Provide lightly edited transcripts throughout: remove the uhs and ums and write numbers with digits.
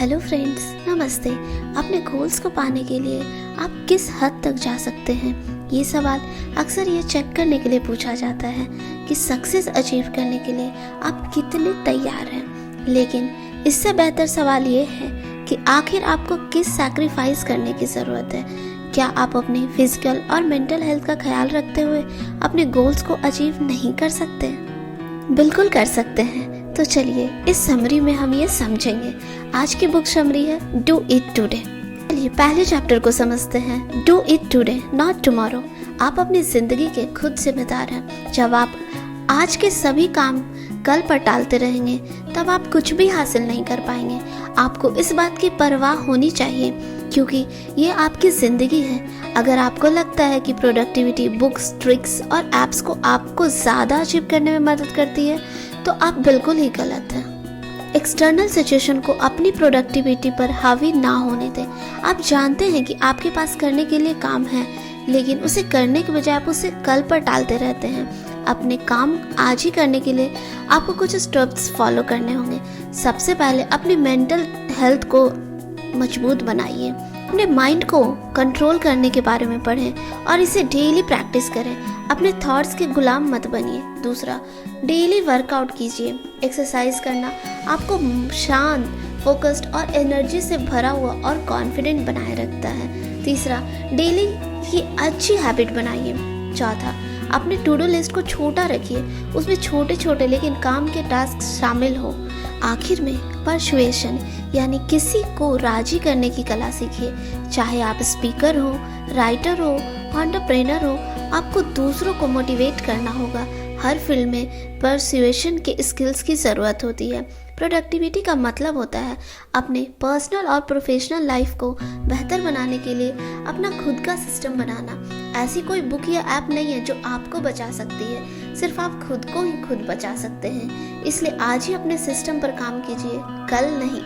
Hello friends, नमस्ते। अपने goals को पाने के लिए आप किस हद तक जा सकते हैं, ये सवाल अक्सर ये चेक करने के लिए पूछा जाता है कि सक्सेस अचीव करने के लिए आप कितने तैयार हैं। लेकिन इससे बेहतर सवाल ये है कि आखिर आपको किस सैक्रिफाइस करने की ज़रूरत है। क्या आप अपने फिजिकल और मेंटल हेल्थ का ख्याल रखते हुए अपने गोल्स को अचीव नहीं कर सकते? बिल्कुल कर सकते हैं। तो चलिए इस समरी में हम ये समझेंगे। आज की बुक समरी है डू इट टुडे। चलिए पहले चैप्टर को समझते हैं। Do it today not tomorrow. आप अपनी जिंदगी के खुद जिम्मेदार हैं। जब आप आज के सभी काम कल पर टालते रहेंगे तब आप कुछ भी हासिल नहीं कर पाएंगे। आपको इस बात की परवाह होनी चाहिए क्योंकि ये आपकी ज़िंदगी है। अगर आपको लगता है कि प्रोडक्टिविटी बुक्स, ट्रिक्स और ऐप्स को आपको ज़्यादा अचीव करने में मदद करती है तो आप बिल्कुल ही गलत हैं। एक्सटर्नल सिचुएशन को अपनी प्रोडक्टिविटी पर हावी ना होने दें। आप जानते हैं कि आपके पास करने के लिए काम है, लेकिन उसे करने के बजाय आप उसे कल पर टालते रहते हैं। अपने काम आज ही करने के लिए आपको कुछ स्टेप्स फॉलो करने होंगे। सबसे पहले अपनी मेंटल हेल्थ को मजबूत बनाइए। अपने माइंड को कंट्रोल करने के बारे में पढ़ें और इसे डेली प्रैक्टिस करें। अपने थॉट्स के गुलाम मत बनिए। दूसरा, डेली वर्कआउट कीजिए। एक्सरसाइज करना आपको शांत, फोकस्ड और एनर्जी से भरा हुआ और कॉन्फिडेंट बनाए रखता है। तीसरा, डेली की अच्छी हैबिट बनाइए। चौथा, अपने टू डू लिस्ट को छोटा रखिए। उसमें छोटे छोटे लेकिन काम के टास्क शामिल हो। आखिर में परसुएशन यानी किसी को राजी करने की कला सीखिए। चाहे आप स्पीकर हो, राइटर हो, एंटरप्रेन्योर हो, आपको दूसरों को मोटिवेट करना होगा। हर फील्ड में परसुएशन के स्किल्स की ज़रूरत होती है। प्रोडक्टिविटी का मतलब होता है अपने पर्सनल और प्रोफेशनल लाइफ को बेहतर बनाने के लिए अपना खुद का सिस्टम बनाना। ऐसी कोई बुक या ऐप नहीं है जो आपको बचा सकती है, सिर्फ आप खुद को ही खुद बचा सकते हैं। इसलिए आज ही अपने सिस्टम पर काम कीजिए, कल नहीं।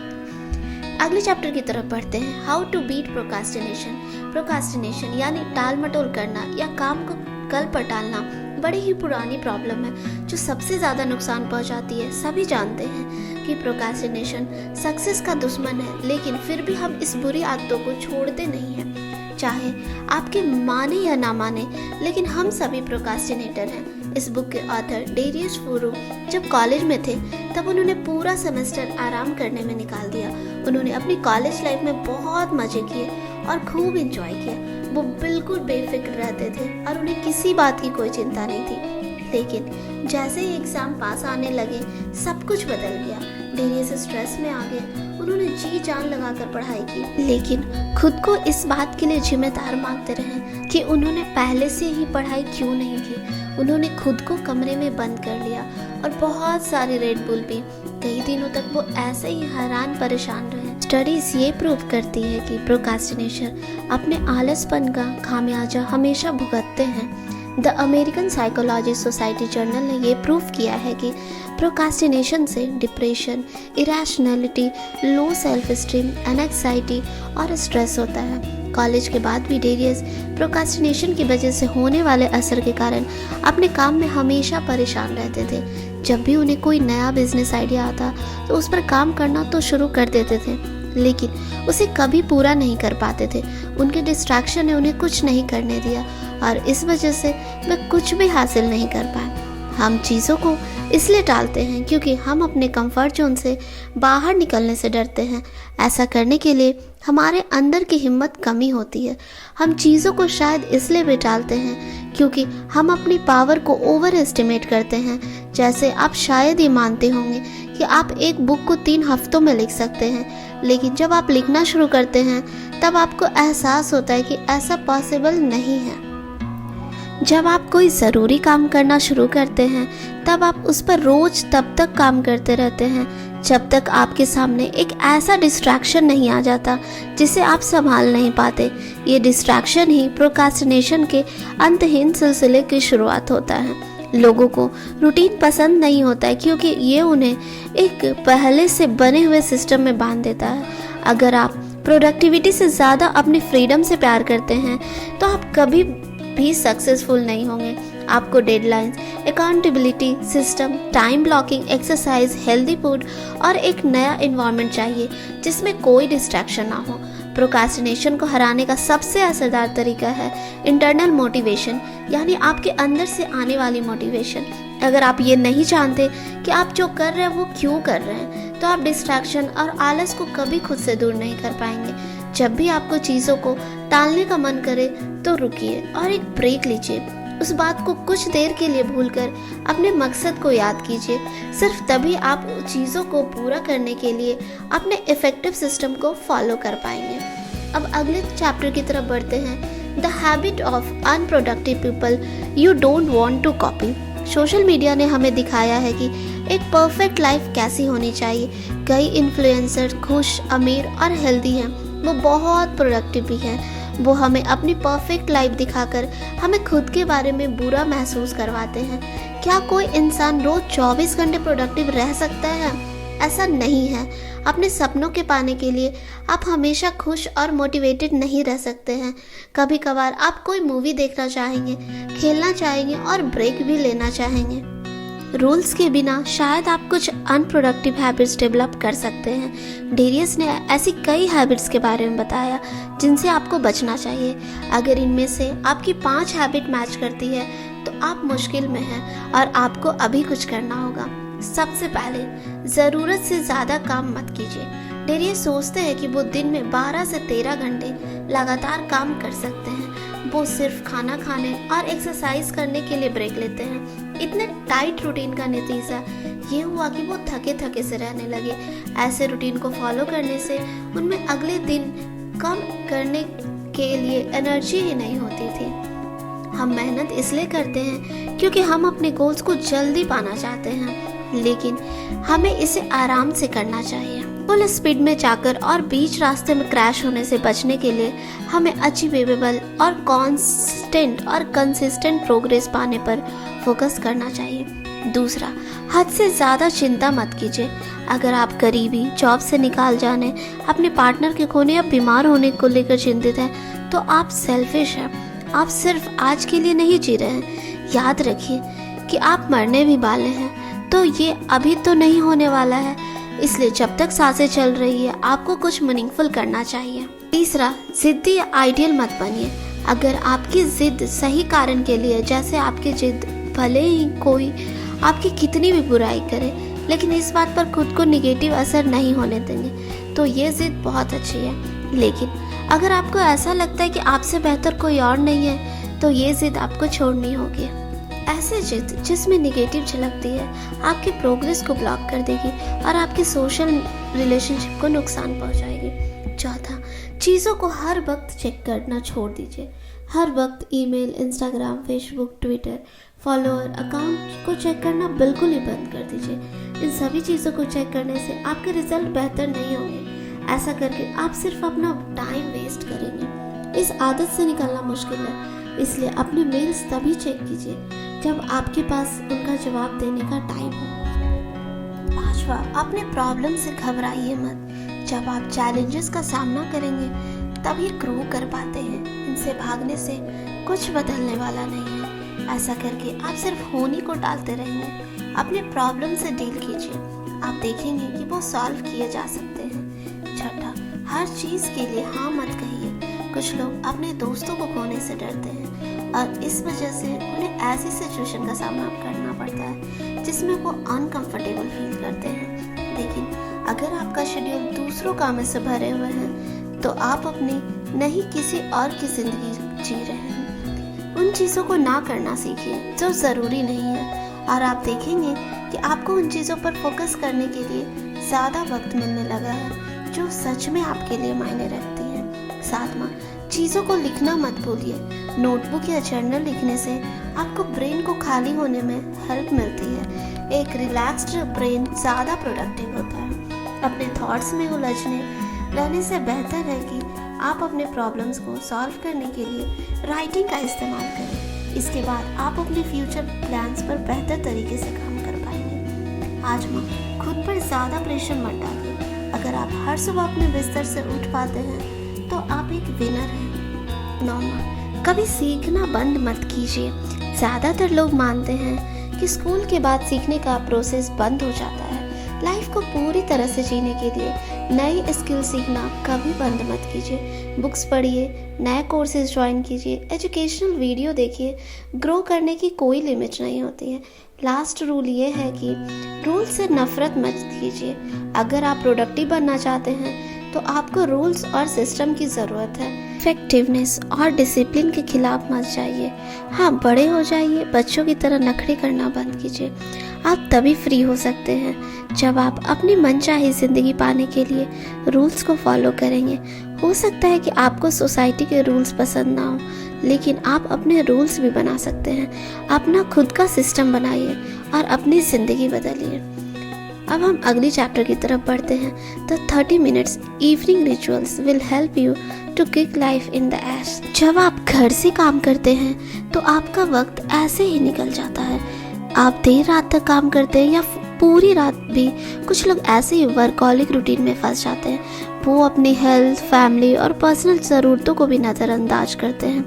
अगले चैप्टर की तरफ बढ़ते हैं। How to beat procrastination. Procrastination यानी टाल मटोल करना या काम को कल पर टालना बड़ी ही पुरानी प्रॉब्लम है जो सबसे ज़्यादा नुकसान पहुंचाती है। सभी जानते हैं कि प्रोक्रास्टिनेशन सक्सेस का दुश्मन है, लेकिन फिर भी हम इस बुरी आदतों को छोड़ते नहीं हैं। चाहे आपके माने या ना माने, लेकिन हम सभी प्रोक्रास्टिनेटर हैं। इस बुक के ऑथर डेरियस फुरू जब कॉलेज में थे तब उन्होंने पूरा सेमेस्टर आराम करने में निकाल दिया। उन्होंने अपनी कॉलेज लाइफ में बहुत मज़े किए और खूब एंजॉय किया। वो बिल्कुल बेफिक्र रहते थे और उन्हें किसी बात की कोई चिंता नहीं थी। लेकिन जैसे ही एग्ज़ाम पास आने लगे सब कुछ बदल गया। डेरियस स्ट्रेस में आ गए। उन्होंने जी जान लगाकर पढ़ाई की, लेकिन खुद को इस बात के लिए जिम्मेदार मानते रहे कि उन्होंने पहले से ही पढ़ाई क्यों नहीं की। उन्होंने खुद को कमरे में बंद कर लिया और बहुत सारी रेड बुल पी। कई दिनों तक वो ऐसे ही हैरान परेशान रहे। स्टडीज ये प्रूव करती है कि प्रोक्रास्टिनेशन अपने आलसपन का खामियाजा हमेशा भुगतते हैं। The American psychology society journal ने ये प्रूव किया है कि प्रोक्रास्टिनेशन से depression, irrationality, low self esteem, anxiety और स्ट्रेस होता है। कॉलेज के बाद भी डेरियस प्रोक्रास्टिनेशन की वजह से होने वाले असर के कारण अपने काम में हमेशा परेशान रहते थे। जब भी उन्हें कोई नया बिजनेस आइडिया आता तो उस पर काम करना तो शुरू कर देते थे, लेकिन उसे कभी पूरा नहीं कर पाते थे। उनके डिस्ट्रैक्शन ने उन्हें कुछ नहीं करने दिया और इस वजह से वे कुछ भी हासिल नहीं कर पाए। हम चीज़ों को इसलिए टालते हैं क्योंकि हम अपने कंफर्ट जोन से बाहर निकलने से डरते हैं। ऐसा करने के लिए हमारे अंदर की हिम्मत कमी होती है। हम चीज़ों को शायद इसलिए भी टालते हैं क्योंकि हम अपनी पावर को ओवर एस्टिमेट करते हैं। जैसे आप शायद ही मानते होंगे कि आप एक बुक को 3 हफ्तों में लिख सकते हैं, लेकिन जब आप लिखना शुरू करते हैं तब आपको एहसास होता है कि ऐसा पॉसिबल नहीं है। जब आप कोई ज़रूरी काम करना शुरू करते हैं तब आप उस पर रोज़ तब तक काम करते रहते हैं जब तक आपके सामने एक ऐसा डिस्ट्रैक्शन नहीं आ जाता जिसे आप संभाल नहीं पाते। ये डिस्ट्रैक्शन ही प्रोक्रास्टिनेशन के अंतहीन सिलसिले की शुरुआत होता है। लोगों को रूटीन पसंद नहीं होता है क्योंकि ये उन्हें एक पहले से बने हुए सिस्टम में बांध देता है। अगर आप प्रोडक्टिविटी से ज़्यादा अपनी फ्रीडम से प्यार करते हैं तो आप कभी भी सक्सेसफुल नहीं होंगे। आपको deadlines, accountability system, time blocking, exercise, healthy food और एक नया एनवायरनमेंट चाहिए जिसमें कोई डिस्ट्रैक्शन ना हो। प्रोक्रास्टिनेशन को हराने का सबसे असरदार तरीका है इंटरनल मोटिवेशन, यानी आपके अंदर से आने वाली मोटिवेशन। अगर आप ये नहीं जानते कि आप जो कर रहे हैं वो क्यों कर रहे हैं, तो आप डिस्ट्रैक्शन और आलस को कभी खुद से दूर नहीं कर पाएंगे। जब भी आपको चीज़ों को टालने का मन करे तो रुकिए और एक ब्रेक लीजिए। उस बात को कुछ देर के लिए भूलकर अपने मकसद को याद कीजिए। सिर्फ तभी आप चीज़ों को पूरा करने के लिए अपने इफेक्टिव सिस्टम को फॉलो कर पाएंगे। अब अगले चैप्टर की तरफ बढ़ते हैं, the habit of unproductive people you don't want to copy. Social media ने हमें दिखाया है कि एक परफेक्ट लाइफ कैसी होनी चाहिए। कई इन्फ्लुएंसर खुश, अमीर और हेल्दी हैं, वो बहुत प्रोडक्टिव भी हैं। वो हमें अपनी परफेक्ट लाइफ दिखाकर हमें खुद के बारे में बुरा महसूस करवाते हैं। क्या कोई इंसान रोज 24 घंटे प्रोडक्टिव रह सकता है? ऐसा नहीं है। अपने सपनों के पाने के लिए आप हमेशा खुश और मोटिवेटेड नहीं रह सकते हैं। कभी कभार आप कोई मूवी देखना चाहेंगे, खेलना चाहेंगे और ब्रेक भी लेना चाहेंगे। रूल्स के बिना शायद आप कुछ अनप्रोडक्टिव हैबिट्स डेवलप कर सकते हैं। डेरियस ने ऐसी कई हैबिट्स के बारे में बताया जिनसे आपको बचना चाहिए। अगर इनमें से आपकी 5 हैबिट मैच करती है तो आप मुश्किल में हैं और आपको अभी कुछ करना होगा। सबसे पहले, ज़रूरत से ज़्यादा काम मत कीजिए। डेरियस सोचते हैं कि वो दिन में 12 से 13 घंटे लगातार काम कर सकते हैं। वो सिर्फ खाना खाने और एक्सरसाइज करने के लिए ब्रेक लेते हैं। इतने टाइट रूटीन का नतीजा ये हुआ कि वो थके थके से रहने लगे। ऐसे रूटीन को फॉलो करने से उनमें अगले दिन कम करने के लिए एनर्जी ही नहीं होती थी। हम मेहनत इसलिए करते हैं क्योंकि हम अपने गोल्स को जल्दी पाना चाहते हैं, लेकिन हमें इसे आराम से करना चाहिए। फुल स्पीड में जाकर और बीच रास्ते में क्रैश होने से बचने के लिए हमें अचीवेबल और कांस्टेंट और कंसिस्टेंट प्रोग्रेस पाने पर फोकस करना चाहिए। दूसरा, हद से ज़्यादा चिंता मत कीजिए। अगर आप गरीबी, जॉब से निकाल जाने, अपने पार्टनर के खोने या बीमार होने को लेकर चिंतित हैं, तो आप सेल्फिश हैं। आप सिर्फ आज के लिए नहीं जी रहे हैं। याद रखिए कि आप मरने भी वाले हैं, तो ये अभी तो नहीं होने वाला है। इसलिए जब तक सांसें चल रही है आपको कुछ मीनिंगफुल करना चाहिए। तीसरा, जिद्दी या आइडियल मत बनिए। अगर आपकी जिद सही कारण के लिए, जैसे आपकी जिद भले ही कोई आपकी कितनी भी बुराई करे, लेकिन इस बात पर खुद को निगेटिव असर नहीं होने देंगे, तो ये जिद बहुत अच्छी है। लेकिन अगर आपको ऐसा लगता है कि आपसे बेहतर कोई और नहीं है, तो ये जिद आपको छोड़नी होगी। ऐसे जिद जिसमें निगेटिव झलकती है आपकी प्रोग्रेस को ब्लॉक कर देगी और आपके सोशल रिलेशनशिप को नुकसान पहुंचाएगी। चौथा, चीज़ों को हर वक्त चेक करना छोड़ दीजिए। हर वक्त email, Instagram, Facebook, Twitter, follower, account को चेक करना बिल्कुल ही बंद कर दीजिए। इन सभी चीज़ों को चेक करने से आपके रिजल्ट बेहतर नहीं होंगे। ऐसा करके आप सिर्फ अपना टाइम वेस्ट करेंगे। इस आदत से निकलना मुश्किल है, इसलिए अपने मेल्स तभी चेक कीजिए जब आपके पास उनका जवाब देने का टाइम हो। पांचवा, अपने प्रॉब्लम से घबराइए मत। जब आप चैलेंजेस का सामना करेंगे तभी ग्रो कर पाते हैं। इनसे भागने से कुछ बदलने वाला नहीं है। ऐसा करके आप सिर्फ होने को टालते रहेंगे। अपने प्रॉब्लम से डील कीजिए, आप देखेंगे कि वो सॉल्व किए जा सकते हैं। छठा, हर चीज़ के लिए हाँ मत कहिए। कुछ लोग अपने दोस्तों को खोने से डरते हैं और इस वजह से उन्हें ऐसी सिचुएशन का सामना करना पड़ता है जिसमें वो अनकंफर्टेबल फील करते हैं। लेकिन अगर आपका शेड्यूल दूसरों कामों से भरे हुए हैं तो आप अपनी नहीं किसी और की जिंदगी जी रहे हैं। उन चीज़ों को ना करना सीखिए जो ज़रूरी नहीं है और आप देखेंगे कि आपको उन चीज़ों पर फोकस करने के लिए ज़्यादा वक्त मिलने लगा है जो सच में आपके लिए मायने रखती है। सातवां, चीज़ों को लिखना मत भूलिए। नोटबुक या जर्नल लिखने से आपको ब्रेन को खाली होने में हेल्प मिलती है। एक रिलैक्स्ड ब्रेन ज़्यादा प्रोडक्टिव होता है। अपने थॉट्स में उलझने रहने से बेहतर है कि आप अपने प्रॉब्लम्स को सॉल्व करने के लिए राइटिंग का इस्तेमाल करें। इसके बाद आप अपने फ्यूचर प्लान्स पर बेहतर तरीके से काम कर पाएंगे। आजमा, खुद पर ज़्यादा प्रेशर मत डालिए। अगर आप हर सुबह अपने बिस्तर से उठ पाते हैं तो आप एक विनर हैं। नौवां, कभी सीखना बंद मत कीजिए। ज़्यादातर लोग मानते हैं कि स्कूल के बाद सीखने का प्रोसेस बंद हो जाता है। लाइफ को पूरी तरह से जीने के लिए नई स्किल सीखना कभी बंद मत कीजिए। बुक्स पढ़िए, नए कोर्सेज ज्वाइन कीजिए, एजुकेशनल वीडियो देखिए। ग्रो करने की कोई लिमिट नहीं होती है। लास्ट रूल ये है कि रूल से नफरत मत कीजिए। अगर आप प्रोडक्टिव बनना चाहते हैं तो आपको रूल्स और सिस्टम की ज़रूरत है। इफेक्टिवनेस और डिसिप्लिन के खिलाफ मत जाइए। हाँ, बड़े हो जाइए, बच्चों की तरह नखरे करना बंद कीजिए। आप तभी फ्री हो सकते हैं जब आप अपनी मनचाही ज़िंदगी पाने के लिए रूल्स को फॉलो करेंगे। हो सकता है कि आपको सोसाइटी के रूल्स पसंद ना हो, लेकिन आप अपने रूल्स भी बना सकते हैं। अपना खुद का सिस्टम बनाइए और अपनी ज़िंदगी बदलिए। अब हम अगली चैप्टर की तरफ बढ़ते हैं। The 30 minutes evening rituals will help you to kick life in the ass. जब आप घर से काम करते हैं तो आपका वक्त ऐसे ही निकल जाता है। आप देर रात तक काम करते हैं या पूरी रात भी। कुछ लोग ऐसे ही वर्कहॉलिक रूटीन में फंस जाते हैं। वो अपनी हेल्थ, फैमिली और पर्सनल ज़रूरतों को भी नज़रअंदाज करते हैं।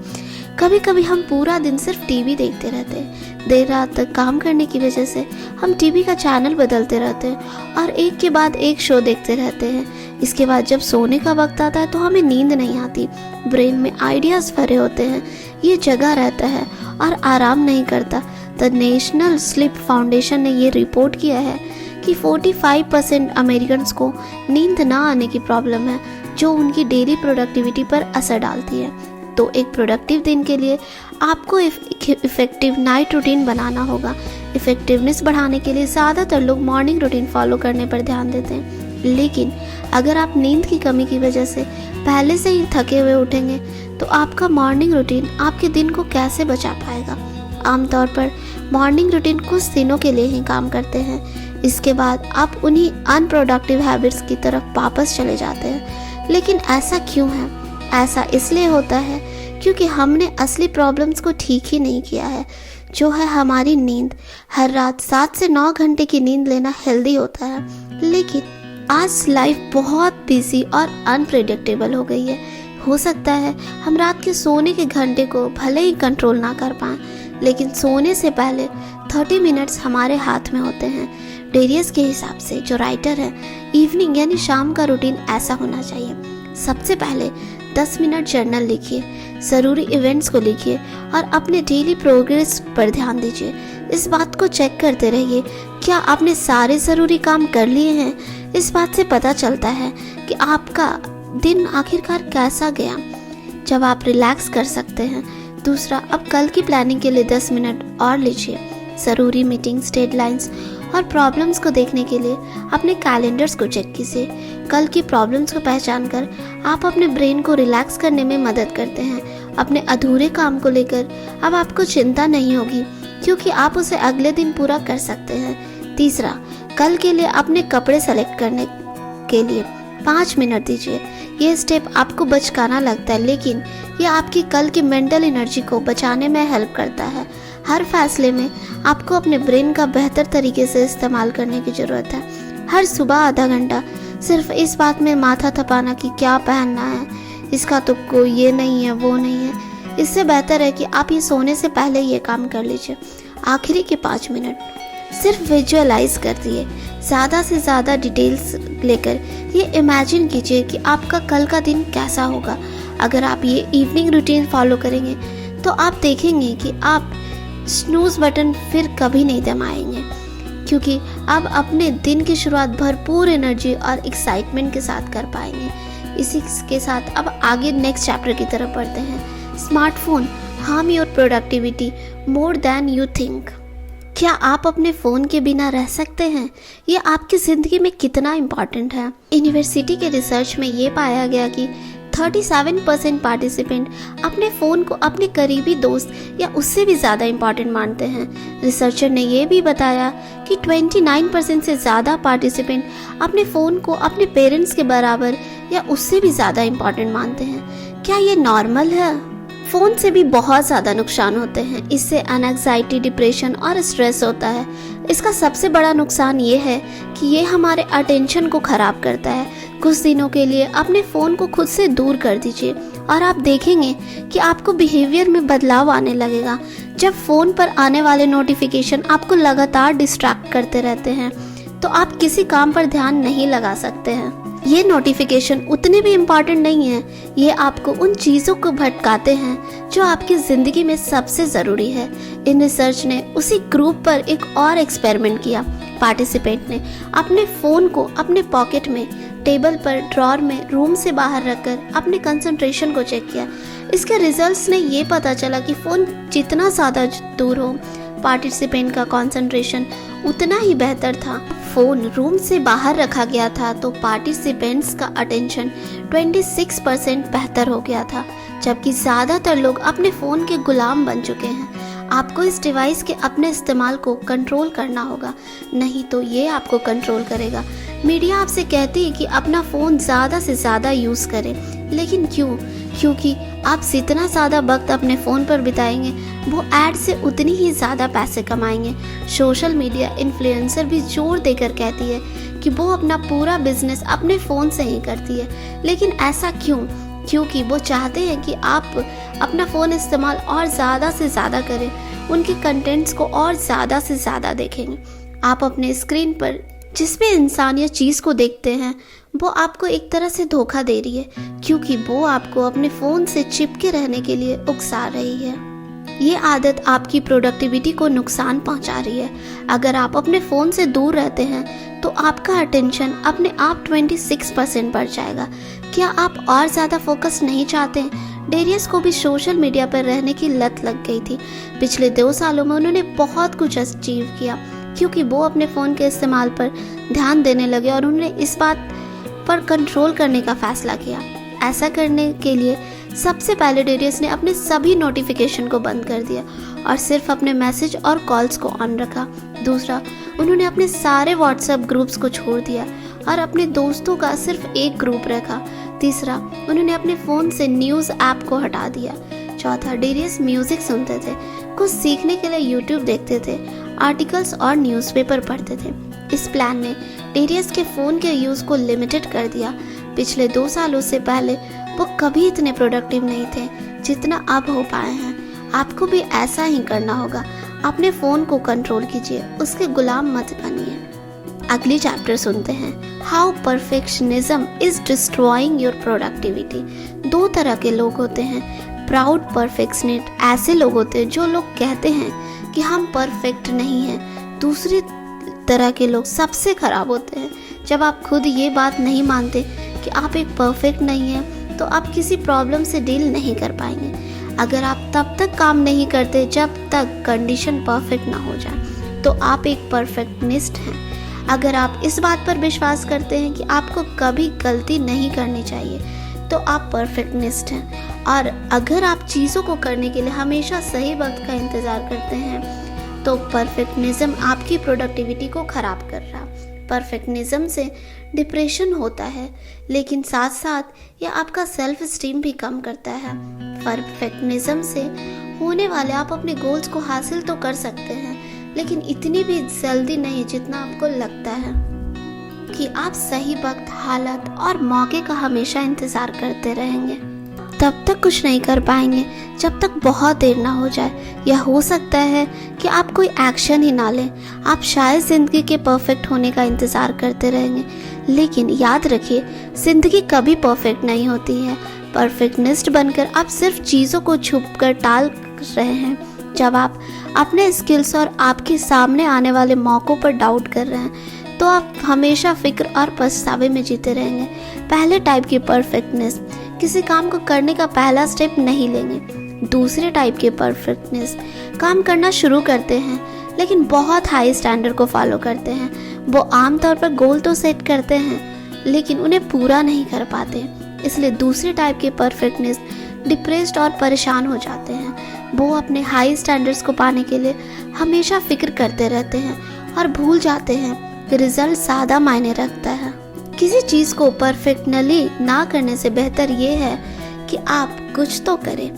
कभी कभी हम पूरा दिन सिर्फ टीवी देखते रहते हैं। देर रात तक काम करने की वजह से हम टीवी का चैनल बदलते रहते हैं और एक के बाद एक शो देखते रहते हैं। इसके बाद जब सोने का वक्त आता है तो हमें नींद नहीं आती। ब्रेन में आइडियाज़ भरे होते हैं, ये जगा रहता है और आराम नहीं करता। द नेशनल स्लीप फाउंडेशन ने ये रिपोर्ट किया है कि 45% अमेरिकन्स को नींद ना आने की प्रॉब्लम है, जो उनकी डेली प्रोडक्टिविटी पर असर डालती है। तो एक प्रोडक्टिव दिन के लिए आपको इफेक्टिव नाइट रूटीन बनाना होगा। इफेक्टिवनेस बढ़ाने के लिए ज़्यादातर लोग मॉर्निंग रूटीन फॉलो करने पर ध्यान देते हैं, लेकिन अगर आप नींद की कमी की वजह से पहले से ही थके हुए उठेंगे तो आपका मॉर्निंग रूटीन आपके दिन को कैसे बचा पाएगा। आमतौर पर मॉर्निंग रूटीन कुछ दिनों के लिए ही काम करते हैं। इसके बाद आप उन्हीं अनप्रोडक्टिव हैबिट्स की तरफ वापस चले जाते हैं। लेकिन ऐसा क्यों है? ऐसा इसलिए होता है क्योंकि हमने असली प्रॉब्लम्स को ठीक ही नहीं किया है, जो है हमारी नींद। हर रात 7 से 9 घंटे की नींद लेना हेल्दी होता है, लेकिन आज लाइफ बहुत बिजी और अनप्रेडिक्टेबल हो गई है। हो सकता है हम रात के सोने के घंटे को भले ही कंट्रोल ना कर पाएं, लेकिन सोने से पहले 30 मिनट्स हमारे हाथ में होते हैं। डेरियस के हिसाब से, जो राइटर है, इवनिंग यानी शाम का रूटीन ऐसा होना चाहिए। सबसे पहले 10 मिनट जर्नल लिखिए, ज़रूरी इवेंट्स को लिखिए और अपने डेली प्रोग्रेस पर ध्यान दीजिए। इस बात को चेक करते रहिए, क्या आपने सारे ज़रूरी काम कर लिए हैं। इस बात से पता चलता है कि आपका दिन आखिरकार कैसा गया, जब आप रिलैक्स कर सकते हैं। दूसरा, अब कल की प्लानिंग के लिए 10 मिनट और लीजिए। ज़रूरी मीटिंग्स, डेडलाइंस और प्रॉब्लम्स को देखने के लिए अपने कैलेंडर्स को चेक कीजिए। कल की प्रॉब्लम्स को पहचान कर आप अपने ब्रेन को रिलैक्स करने में मदद करते हैं। अपने अधूरे काम को लेकर अब आपको चिंता नहीं होगी, क्योंकि आप उसे अगले दिन पूरा कर सकते हैं। तीसरा, कल के लिए अपने कपड़े सेलेक्ट करने के लिए 5 मिनट दीजिए। ये स्टेप आपको बचकाना लगता है, लेकिन ये आपकी कल की मेंटल एनर्जी को बचाने में हेल्प करता है। हर फैसले में आपको अपने ब्रेन का बेहतर तरीके से इस्तेमाल करने की ज़रूरत है। हर सुबह आधा घंटा सिर्फ इस बात में माथा थपाना कि क्या पहनना है, इसका तो कोई ये नहीं है, वो नहीं है, इससे बेहतर है कि आप ये सोने से पहले ये काम कर लीजिए। आखिरी के 5 मिनट सिर्फ विजुअलाइज कर दिए। ज़्यादा से ज़्यादा डिटेल्स लेकर ये इमेजिन कीजिए कि आपका कल का दिन कैसा होगा। अगर आप ये इवनिंग रूटीन फॉलो करेंगे तो आप देखेंगे कि आप स्नूज बटन फिर कभी नहीं दबाएंगे, क्योंकि अब अपने दिन की शुरुआत भरपूर एनर्जी और एक्साइटमेंट के साथ कर पाएंगे। इसी के साथ अब आगे नेक्स्ट चैप्टर की तरफ बढ़ते हैं। Smartphone harm your productivity more than you think. क्या आप अपने फ़ोन के बिना रह सकते हैं? ये आपकी ज़िंदगी में कितना इम्पॉर्टेंट है? यूनिवर्सिटी के रिसर्च में ये पाया गया कि 37% पार्टिसिपेंट अपने फ़ोन को अपने करीबी दोस्त या उससे भी ज़्यादा इम्पॉर्टेंट मानते हैं। रिसर्चर ने यह भी बताया कि 29% से ज़्यादा पार्टिसिपेंट अपने फ़ोन को अपने पेरेंट्स के बराबर या उससे भी ज़्यादा इम्पॉर्टेंट मानते हैं। क्या ये नॉर्मल है? फ़ोन से भी बहुत ज़्यादा नुकसान होते हैं। इससे एंजाइटी, डिप्रेशन और स्ट्रेस होता है। इसका सबसे बड़ा नुकसान ये है कि ये हमारे अटेंशन को ख़राब करता है। कुछ दिनों के लिए अपने फ़ोन को खुद से दूर कर दीजिए और आप देखेंगे कि आपको बिहेवियर में बदलाव आने लगेगा। जब फ़ोन पर आने वाले नोटिफिकेशन आपको लगातार डिस्ट्रैक्ट करते रहते हैं तो आप किसी काम पर ध्यान नहीं लगा सकते हैं। ये नोटिफिकेशन उतने भी इम्पॉर्टेंट नहीं है, ये आपको उन चीज़ों को भटकाते हैं जो आपकी ज़िंदगी में सबसे ज़रूरी है। इन रिसर्च ने उसी ग्रुप पर एक और एक्सपेरिमेंट किया। पार्टिसिपेंट ने अपने फ़ोन को अपने पॉकेट में, टेबल पर, ड्रॉर में, रूम से बाहर रखकर अपने कंसंट्रेशन को चेक किया। इसके रिजल्ट्स ने ये पता चला कि फ़ोन जितना ज़्यादा दूर हो, पार्टिसिपेंट का कंसंट्रेशन उतना ही बेहतर था। फ़ोन रूम से बाहर रखा गया था तो पार्टिसिपेंट्स का अटेंशन 26% बेहतर हो गया था, जबकि ज़्यादातर लोग अपने फ़ोन के गुलाम बन चुके हैं। आपको इस डिवाइस के अपने इस्तेमाल को कंट्रोल करना होगा, नहीं तो ये आपको कंट्रोल करेगा। मीडिया आपसे कहती है कि अपना फ़ोन ज़्यादा से ज़्यादा यूज़ करें, लेकिन क्यों? क्योंकि आप जितना ज़्यादा वक्त अपने फ़ोन पर बिताएंगे वो ऐड से उतनी ही ज़्यादा पैसे कमाएंगे। सोशल मीडिया इन्फ्लुएंसर भी जोर देकर कहती है कि वो अपना पूरा बिजनेस अपने फ़ोन से ही करती है, लेकिन ऐसा क्यों? क्योंकि वो चाहते हैं कि आप अपना फ़ोन इस्तेमाल और ज़्यादा से ज़्यादा करें, उनके कंटेंट्स को और ज़्यादा से ज़्यादा देखेंगे। आप अपने स्क्रीन पर जिस भी इंसान या चीज़ को देखते हैं वो आपको एक तरह से धोखा दे रही है, क्योंकि वो आपको अपने फ़ोन से चिपके रहने के लिए उकसा रही है। ये आदत आपकी प्रोडक्टिविटी को नुकसान पहुंचा रही है। अगर आप अपने फ़ोन से दूर रहते हैं तो आपका अटेंशन अपने आप 26% बढ़ जाएगा। क्या आप और ज़्यादा फोकस नहीं चाहते? डेरियस को भी सोशल मीडिया पर रहने की लत लग गई थी। पिछले 2 सालों में उन्होंने बहुत कुछ अचीव किया क्योंकि वो अपने फ़ोन के इस्तेमाल पर ध्यान देने लगे और उन्होंने इस बात पर कंट्रोल करने का फैसला किया। ऐसा करने के लिए सबसे पहले डेरियस ने अपने सभी नोटिफिकेशन को बंद कर दिया और सिर्फ अपने मैसेज और कॉल्स को ऑन रखा। दूसरा, उन्होंने अपने सारे व्हाट्सएप ग्रुप्स को छोड़ दिया और अपने दोस्तों का सिर्फ एक ग्रुप रखा। तीसरा, उन्होंने अपने फ़ोन से न्यूज़ ऐप को हटा दिया। चौथा, डेरियस म्यूज़िक सुनते थे, कुछ सीखने के लिए यूट्यूब देखते थे, आर्टिकल्स और न्यूज़पेपर पढ़ते थे। इस प्लान ने डेरियस के फ़ोन के यूज़ को लिमिटेड कर दिया। पिछले 2 सालों से पहले वो कभी इतने प्रोडक्टिव नहीं थे जितना अब हो पाए हैं। आपको भी ऐसा ही करना होगा। अपने फ़ोन को कंट्रोल कीजिए, उसके गुलाम मत बनिए। अगली चैप्टर सुनते हैं, how perfectionism is destroying your productivity. 2 तरह के लोग होते हैं। प्राउड परफेक्शनिस्ट ऐसे लोग होते हैं जो लोग कहते हैं कि हम परफेक्ट नहीं हैं। दूसरी तरह के लोग सबसे खराब होते हैं जब आप खुद ये बात नहीं मानते कि आप एक परफेक्ट नहीं हैं, तो आप किसी प्रॉब्लम से डील नहीं कर पाएंगे। अगर आप तब तक काम नहीं करते जब तक कंडीशन परफेक्ट ना हो जाए, तो आप एक परफेक्शनिस्ट हैं। अगर आप इस बात पर विश्वास करते हैं कि आपको कभी गलती नहीं करनी चाहिए, तो आप परफेक्शनिस्ट हैं। और अगर आप चीज़ों को करने के लिए हमेशा सही वक्त का इंतज़ार करते हैं, तो परफेक्शनिज्म आपकी प्रोडक्टिविटी को ख़राब कर रहा। परफेक्शनिज्म से डिप्रेशन होता है, लेकिन साथ साथ यह आपका सेल्फ स्टीम भी कम करता है। परफेक्शनिज्म से होने वाले आप अपने गोल्स को हासिल तो कर सकते हैं, लेकिन इतनी भी जल्दी नहीं जितना आपको लगता है कि आप सही वक्त, हालत और मौके का हमेशा इंतज़ार करते रहेंगे। तब तक कुछ नहीं कर पाएंगे जब तक बहुत देर ना हो जाए, या हो सकता है कि आप कोई एक्शन ही ना लें। आप शायद ज़िंदगी के परफेक्ट होने का इंतज़ार करते रहेंगे, लेकिन याद रखिए, ज़िंदगी कभी परफेक्ट नहीं होती है। परफेक्शनिस्ट बनकर आप सिर्फ चीज़ों को छुपकर टाल रहे हैं। जब आप अपने स्किल्स और आपके सामने आने वाले मौक़ों पर डाउट कर रहे हैं, तो आप हमेशा फिक्र और पछतावे में जीते रहेंगे। पहले टाइप के परफेक्टनेस किसी काम को करने का पहला स्टेप नहीं लेंगे। दूसरे टाइप के परफेक्टनेस काम करना शुरू करते हैं, लेकिन बहुत हाई स्टैंडर्ड को फॉलो करते हैं। वो आमतौर पर गोल तो सेट करते हैं, लेकिन उन्हें पूरा नहीं कर पाते। इसलिए दूसरे टाइप के परफेक्टनेस डिप्रेस्ड और परेशान हो जाते हैं। वो अपने हाई स्टैंडर्ड्स को पाने के लिए हमेशा फिक्र करते रहते हैं और भूल जाते हैं कि रिजल्ट ज़्यादा मायने रखता है। किसी चीज़ को परफेक्टली ना करने से बेहतर ये है कि आप कुछ तो करें।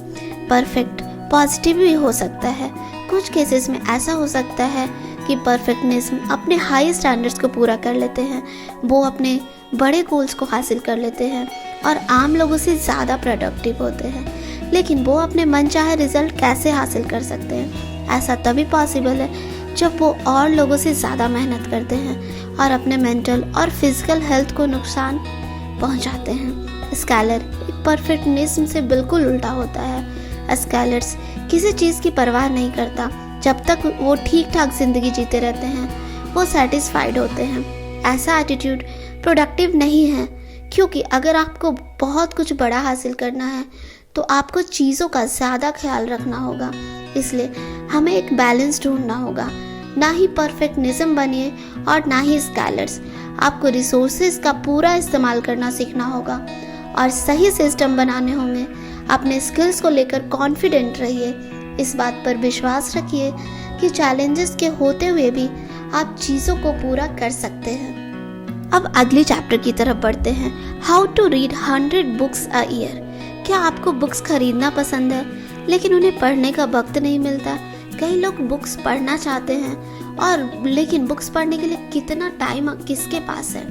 परफेक्ट पॉजिटिव भी हो सकता है। कुछ केसेस में ऐसा हो सकता है कि परफेक्शनिज्म अपने हाई स्टैंडर्ड्स को पूरा कर लेते हैं, वो अपने बड़े गोल्स को हासिल कर लेते हैं और आम लोगों से ज़्यादा प्रोडक्टिव होते हैं। लेकिन वो अपने मनचाहे रिजल्ट कैसे हासिल कर सकते हैं? ऐसा तभी पॉसिबल है जब वो और लोगों से ज़्यादा मेहनत करते हैं और अपने मेंटल और फिजिकल हेल्थ को नुकसान पहुंचाते हैं। स्कैलर एक परफेक्शनिज्म से बिल्कुल उल्टा होता है। स्कैलर्स किसी चीज़ की परवाह नहीं करता। जब तक वो ठीक ठाक जिंदगी जीते रहते हैं वो सेटिस्फाइड होते हैं। ऐसा एटीट्यूड प्रोडक्टिव नहीं है, क्योंकि अगर आपको बहुत कुछ बड़ा हासिल करना है तो आपको चीज़ों का ज़्यादा ख्याल रखना होगा। इसलिए हमें एक बैलेंस ढूंढना होगा। ना ही परफेक्शनिज्म बनिए और ना ही स्कैलर्स। आपको रिसोर्सेज का पूरा इस्तेमाल करना सीखना होगा और सही सिस्टम बनाने होंगे। अपने स्किल्स को लेकर कॉन्फिडेंट रहिए। इस बात पर विश्वास रखिए कि चैलेंजेस के होते हुए भी आप चीज़ों को पूरा कर सकते हैं। अब अगले चैप्टर की तरफ बढ़ते हैं। How to read 100 books a year. क्या आपको बुक्स खरीदना पसंद है लेकिन उन्हें पढ़ने का वक्त नहीं मिलता? कई लोग बुक्स पढ़ना चाहते हैं और लेकिन बुक्स पढ़ने के लिए कितना टाइम किसके पास है?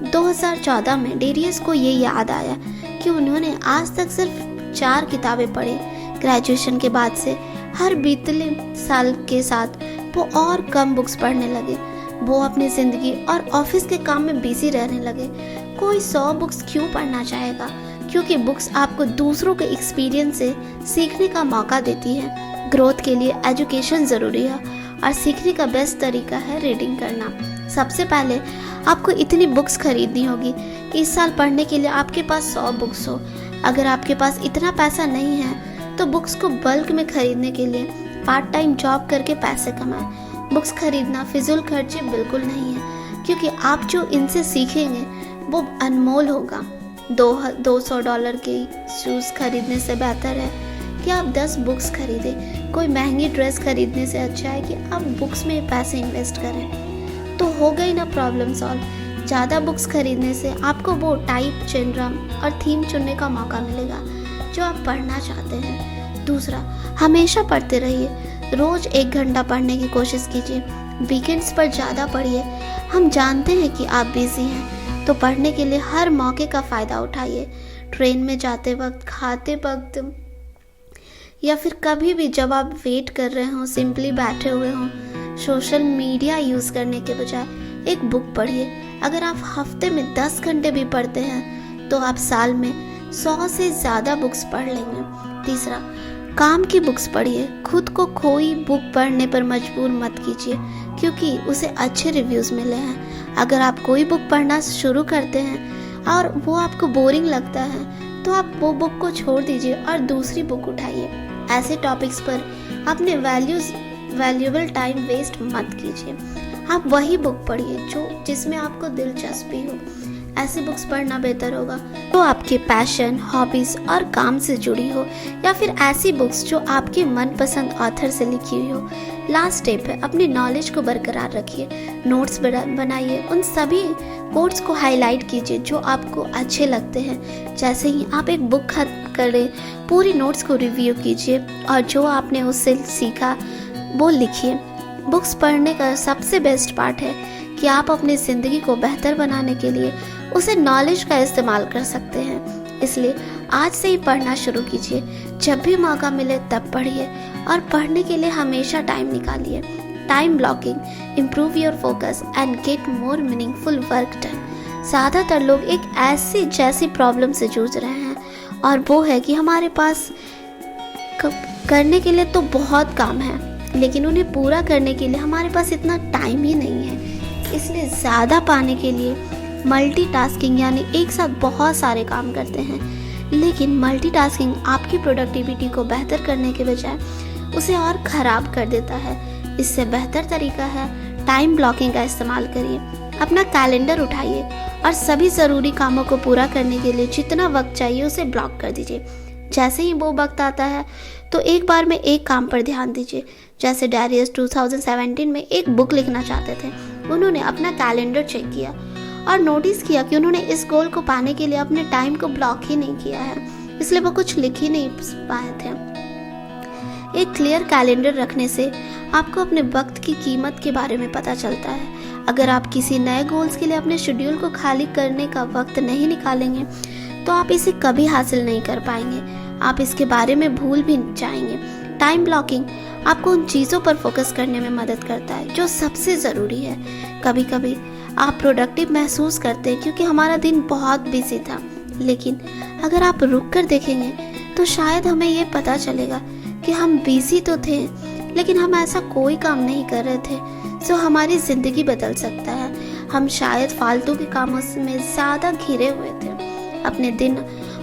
2014 में डेरियस को ये याद आया कि उन्होंने आज तक सिर्फ 4 किताबें पढ़ी। ग्रेजुएशन के बाद से हर बीतले साल के साथ वो और कम बुक्स पढ़ने लगे। वो अपनी ज़िंदगी और ऑफिस के काम में बिजी रहने लगे। कोई 100 बुक्स क्यों पढ़ना चाहेगा? क्योंकि बुक्स आपको दूसरों के एक्सपीरियंस से सीखने का मौका देती है। ग्रोथ के लिए एजुकेशन ज़रूरी है और सीखने का बेस्ट तरीका है रीडिंग करना। सबसे पहले आपको इतनी बुक्स खरीदनी होगी कि इस साल पढ़ने के लिए आपके पास 100 बुक्स हो। अगर आपके पास इतना पैसा नहीं है तो बुक्स को बल्क में खरीदने के लिए पार्ट टाइम जॉब करके पैसे कमाएं। बुक्स खरीदना फिजूल खर्ची बिल्कुल नहीं है, क्योंकि आप जो इनसे सीखेंगे वो अनमोल होगा। $200 के शूज़ खरीदने से बेहतर है कि आप 10 बुक्स खरीदें। कोई महंगी ड्रेस खरीदने से अच्छा है कि आप बुक्स में पैसे इन्वेस्ट करें। तो हो गई ना प्रॉब्लम सॉल्व। ज़्यादा बुक्स खरीदने से आपको वो टाइप, जेनरम और थीम चुनने का मौका मिलेगा जो आप पढ़ना चाहते हैं। दूसरा, हमेशा पढ़ते रहिए। रोज़ 1 घंटा पढ़ने की कोशिश कीजिए। वीकेंड्स पर ज़्यादा पढ़िए। हम जानते हैं कि आप बिजी हैं, तो पढ़ने के लिए हर मौके का फ़ायदा उठाइए। ट्रेन में जाते वक्त, खाते वक्त या फिर कभी भी जब आप वेट कर रहे हों, सिंपली बैठे हुए हों, सोशल मीडिया यूज़ करने के बजाय एक बुक पढ़िए। अगर आप हफ्ते में 10 घंटे भी पढ़ते हैं तो आप साल में 100 से ज़्यादा बुक्स पढ़ लेंगे। तीसरा, काम की बुक्स पढ़िए। खुद को कोई बुक पढ़ने पर मजबूर मत कीजिए, क्योंकि उसे अच्छे रिव्यूज़ मिले हैं। अगर आप कोई बुक पढ़ना शुरू करते हैं और वो आपको बोरिंग लगता है तो आप वो बुक को छोड़ दीजिए और दूसरी बुक उठाइए। ऐसे टॉपिक्स पर अपने वैल्यूएबल टाइम वेस्ट मत कीजिए। आप वही बुक पढ़िए जिसमें आपको दिलचस्पी हो। ऐसी बुक्स पढ़ना बेहतर होगा तो आपके पैशन, हॉबीज़ और काम से जुड़ी हो, या फिर ऐसी बुक्स जो आपके मनपसंद ऑथर से लिखी हुई हो। लास्ट स्टेप है, अपनी नॉलेज को बरकरार रखिए। नोट्स बनाइए। उन सभी कोट्स को हाईलाइट कीजिए जो आपको अच्छे लगते हैं। जैसे ही आप एक बुक खत्म करें, पूरी नोट्स को रिव्यू कीजिए और जो आपने उससे सीखा वो लिखिए। बुक्स पढ़ने का सबसे बेस्ट पार्ट है कि आप अपनी ज़िंदगी को बेहतर बनाने के लिए उसे नॉलेज का इस्तेमाल कर सकते हैं। इसलिए आज से ही पढ़ना शुरू कीजिए। जब भी मौका मिले तब पढ़िए और पढ़ने के लिए हमेशा टाइम निकालिए। Time blocking improve your focus and get more meaningful work done. ज़्यादातर लोग एक जैसी प्रॉब्लम से जूझ रहे हैं, और वो है कि हमारे पास करने के लिए तो बहुत काम है, लेकिन उन्हें पूरा करने के लिए हमारे पास इतना टाइम ही नहीं है। इसलिए ज़्यादा पाने के लिए मल्टीटास्किंग यानी एक साथ बहुत सारे काम करते हैं, लेकिन मल्टीटास्किंग आपकी प्रोडक्टिविटी को बेहतर करने के बजाय उसे और ख़राब कर देता है। इससे बेहतर तरीका है टाइम ब्लॉकिंग का इस्तेमाल करिए। अपना कैलेंडर उठाइए और सभी ज़रूरी कामों को पूरा करने के लिए जितना वक्त चाहिए उसे ब्लॉक कर दीजिए। जैसे ही वो वक्त आता है तो एक बार में एक काम पर ध्यान दीजिए। जैसे डेरियस 2017 में एक बुक लिखना चाहते थे। उन्होंने अपना कैलेंडर चेक किया और नोटिस किया कि उन्होंने इस गोल को पाने के लिए अपने टाइम को ब्लॉक ही नहीं किया है, इसलिए वो कुछ लिख ही नहीं पाए थे। एक क्लियर कैलेंडर रखने से आपको अपने वक्त की कीमत के बारे में पता चलता है। अगर आप किसी नए गोल्स के लिए अपने शेड्यूल को खाली करने का वक्त नहीं निकालेंगे तो आप इसे कभी हासिल नहीं कर पाएंगे। आप इसके बारे में भूल भी जाएंगे। टाइम ब्लॉकिंग आपको उन चीज़ों पर फोकस करने में मदद करता है जो सबसे ज़रूरी है। कभी कभी आप प्रोडक्टिव महसूस करते हैं क्योंकि हमारा दिन बहुत बिजी था, लेकिन अगर आप रुक कर देखेंगे तो शायद हमें ये पता चलेगा कि हम बिजी तो थे, लेकिन हम ऐसा कोई काम नहीं कर रहे थे जो हमारी ज़िंदगी बदल सकता है। हम शायद फालतू के कामों में ज़्यादा घिरे हुए थे। अपने दिन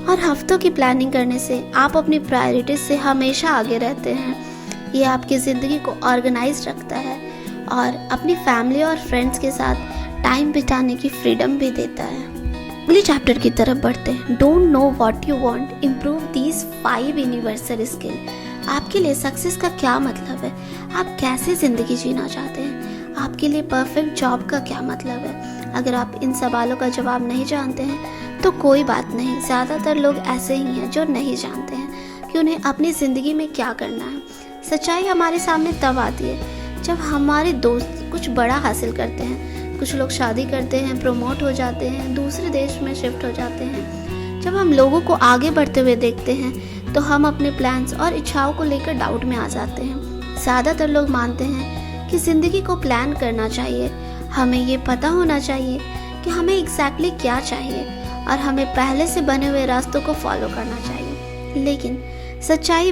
और हफ्तों की प्लानिंग करने से आप अपनी प्रायोरिटीज से हमेशा आगे रहते हैं। ये आपकी ज़िंदगी को ऑर्गेनाइज रखता है और अपनी फैमिली और फ्रेंड्स के साथ टाइम बिताने की फ्रीडम भी देता है। अगले चैप्टर की तरफ बढ़ते हैं। Don't know what you want, improve these 5 universal skill. आपके लिए सक्सेस का क्या मतलब है? आप कैसे ज़िंदगी जीना चाहते हैं? आपके लिए परफेक्ट जॉब का क्या मतलब है? अगर आप इन सवालों का जवाब नहीं जानते हैं तो कोई बात नहीं। ज़्यादातर लोग ऐसे ही हैं जो नहीं जानते हैं कि उन्हें अपनी ज़िंदगी में क्या करना है। सच्चाई हमारे सामने तब आती है जब हमारे दोस्त कुछ बड़ा हासिल करते हैं। कुछ लोग शादी करते हैं, प्रमोट हो जाते हैं, दूसरे देश में शिफ्ट हो जाते हैं। जब हम लोगों को आगे बढ़ते हुए देखते हैं तो हम अपने प्लान्स और इच्छाओं को लेकर डाउट में आ जाते हैं। ज़्यादातर लोग मानते हैं कि ज़िंदगी को प्लान करना चाहिए, हमें ये पता होना चाहिए कि हमें एग्जैक्टली क्या चाहिए और हमें पहले से बने हुए रास्तों को फॉलो करना चाहिए। लेकिन सच्चाई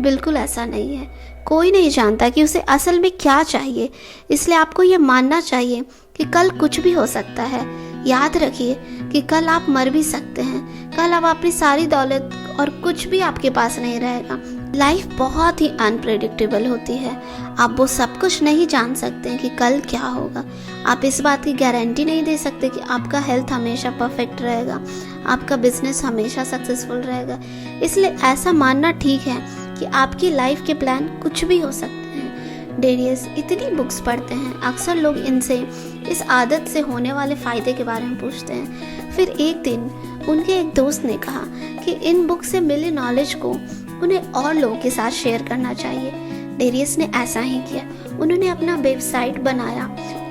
बिल्कुल ऐसा नहीं है। कोई नहीं जानता कि उसे असल में क्या चाहिए, इसलिए आपको ये मानना चाहिए कि कल कुछ भी हो सकता है। याद रखिए कि कल आप मर भी सकते हैं, कल आप अपनी सारी दौलत और कुछ भी आपके पास नहीं रहेगा। लाइफ बहुत ही अनप्रेडिक्टेबल होती है। आप वो सब कुछ नहीं जान सकते कि कल क्या होगा। आप इस बात की गारंटी नहीं दे सकते कि आपका हेल्थ हमेशा परफेक्ट रहेगा, आपका बिजनेस हमेशा सक्सेसफुल रहेगा। इसलिए ऐसा मानना ठीक है कि आपकी लाइफ के प्लान कुछ भी हो सकते हैं। डेरियस इतनी बुक्स पढ़ते हैं, अक्सर लोग इनसे इस आदत से होने वाले फ़ायदे के बारे में पूछते हैं। फिर एक दिन उनके एक दोस्त ने कहा कि इन बुक से मिले नॉलेज को उन्हें और लोगों के साथ शेयर करना चाहिए। डेरियस ने ऐसा ही किया। उन्होंने अपना वेबसाइट बनाया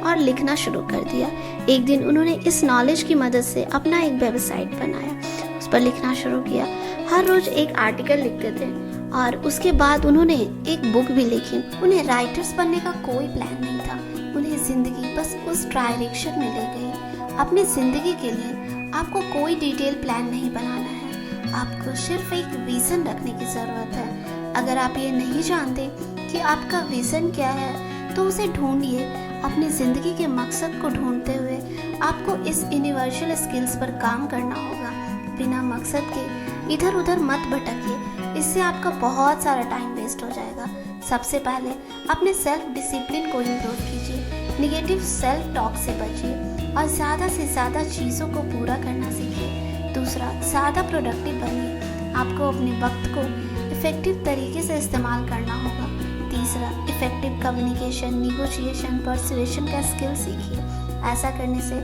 और लिखना शुरू कर दिया। एक दिन उन्होंने इस नॉलेज की मदद से अपना एक वेबसाइट बनाया, उस पर लिखना शुरू किया। हर रोज एक आर्टिकल लिखते थे और उसके बाद उन्होंने एक बुक भी लिखी। उन्हें राइटर्स बनने का कोई प्लान नहीं था, उन्हें जिंदगी बस उस डायरेक्शन में ले गई। अपनी जिंदगी के लिए आपको कोई डिटेल प्लान नहीं बनाना है, आपको सिर्फ एक विजन रखने की ज़रूरत है। अगर आप ये नहीं जानते कि आपका विजन क्या है तो उसे ढूंढिए। अपनी ज़िंदगी के मकसद को ढूंढते हुए आपको इस यूनिवर्सल स्किल्स पर काम करना होगा। बिना मकसद के इधर उधर मत भटकिए, इससे आपका बहुत सारा टाइम वेस्ट हो जाएगा। सबसे पहले अपने सेल्फ डिसिप्लिन को इम्प्रूव कीजिए, निगेटिव सेल्फ टॉक से बचिए और ज़्यादा से ज़्यादा चीज़ों को पूरा करना सीखिए। दूसरा, ज़्यादा प्रोडक्टिव बनिए। आपको अपने वक्त को इफ़ेक्टिव तरीके से इस्तेमाल करना होगा। तीसरा, इफ़ेक्टिव कम्युनिकेशन, निगोशिएशन, परसुएशन का स्किल सीखिए। ऐसा करने से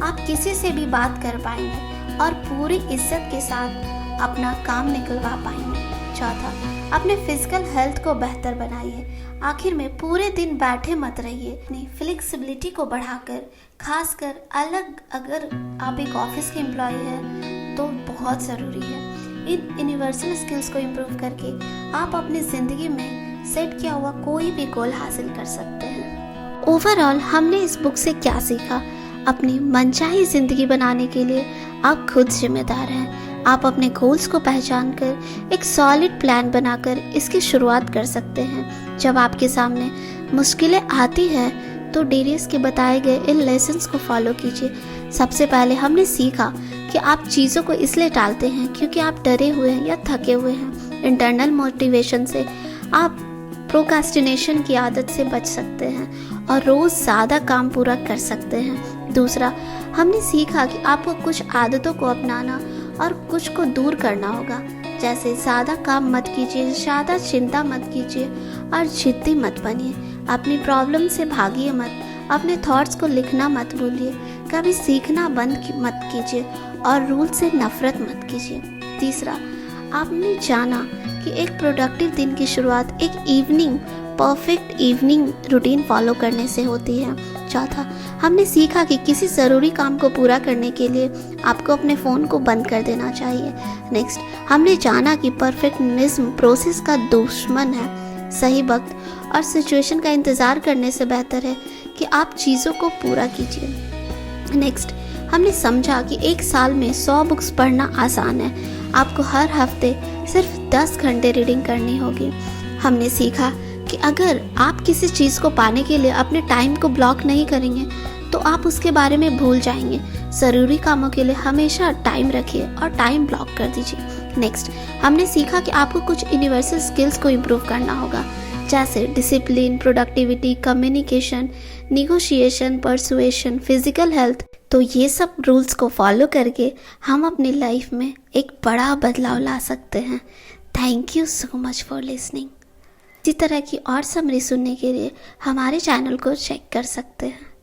आप किसी से भी बात कर पाएंगे और पूरी इज्जत के साथ अपना काम निकलवा पाएंगे। चौथा, अपने फिजिकल हेल्थ को बेहतर बनाइए। आखिर में पूरे दिन बैठे मत रहिए, अपनी फ्लेक्सिबिलिटी को बढ़ाकर, खासकर अगर आप एक ऑफिस के एम्प्लॉय हैं तो बहुत ज़रूरी है। इन यूनिवर्सल स्किल्स को इम्प्रूव करके आप अपनी ज़िंदगी में सेट किया हुआ कोई भी गोल हासिल कर सकते हैं। ओवरऑल हमने इस बुक से क्या सीखा? अपनी मनचाही ज़िंदगी बनाने के लिए आप खुद जिम्मेदार हैं। आप अपने गोल्स को पहचान कर एक सॉलिड प्लान बनाकर इसकी शुरुआत कर सकते हैं। जब आपके सामने मुश्किलें आती हैं तो डेरियस के बताए गए इन लेसन्स को फॉलो कीजिए। सबसे पहले हमने सीखा कि आप चीज़ों को इसलिए टालते हैं क्योंकि आप डरे हुए हैं या थके हुए हैं। इंटरनल मोटिवेशन से आप प्रोक्रास्टिनेशन की आदत से बच सकते हैं और रोज़ ज़्यादा काम पूरा कर सकते हैं। दूसरा, हमने सीखा कि आपको कुछ आदतों को अपनाना और कुछ को दूर करना होगा। जैसे ज़्यादा काम मत कीजिए, ज़्यादा चिंता मत कीजिए और जिद्दी मत बनिए। अपनी प्रॉब्लम से भागिए मत, अपने थॉट्स को लिखना मत भूलिए, कभी सीखना बंद मत कीजिए और रूल से नफरत मत कीजिए। तीसरा, आपने जाना कि एक प्रोडक्टिव दिन की शुरुआत एक परफेक्ट इवनिंग रूटीन फॉलो करने से होती है। चौथा, हमने सीखा कि किसी ज़रूरी काम को पूरा करने के लिए आपको अपने फ़ोन को बंद कर देना चाहिए। नेक्स्ट, हमने जाना कि परफेक्शनिज्म प्रोसेस का दुश्मन है। सही वक्त और सिचुएशन का इंतज़ार करने से बेहतर है कि आप चीज़ों को पूरा कीजिए। नेक्स्ट, हमने समझा कि एक साल में 100 बुक्स पढ़ना आसान है, आपको हर हफ्ते सिर्फ 10 घंटे रीडिंग करनी होगी। हमने सीखा कि अगर आप किसी चीज़ को पाने के लिए अपने टाइम को ब्लॉक नहीं करेंगे तो आप उसके बारे में भूल जाएंगे। ज़रूरी कामों के लिए हमेशा टाइम रखिए और टाइम ब्लॉक कर दीजिए। नेक्स्ट, हमने सीखा कि आपको कुछ यूनिवर्सल स्किल्स को इम्प्रूव करना होगा, जैसे discipline, productivity, communication, negotiation, persuasion, physical health. तो ये सब रूल्स को फॉलो करके हम अपनी लाइफ में एक बड़ा बदलाव ला सकते हैं। Thank you so much for listening. इसी तरह की और समरी सुनने के लिए हमारे चैनल को चेक कर सकते हैं।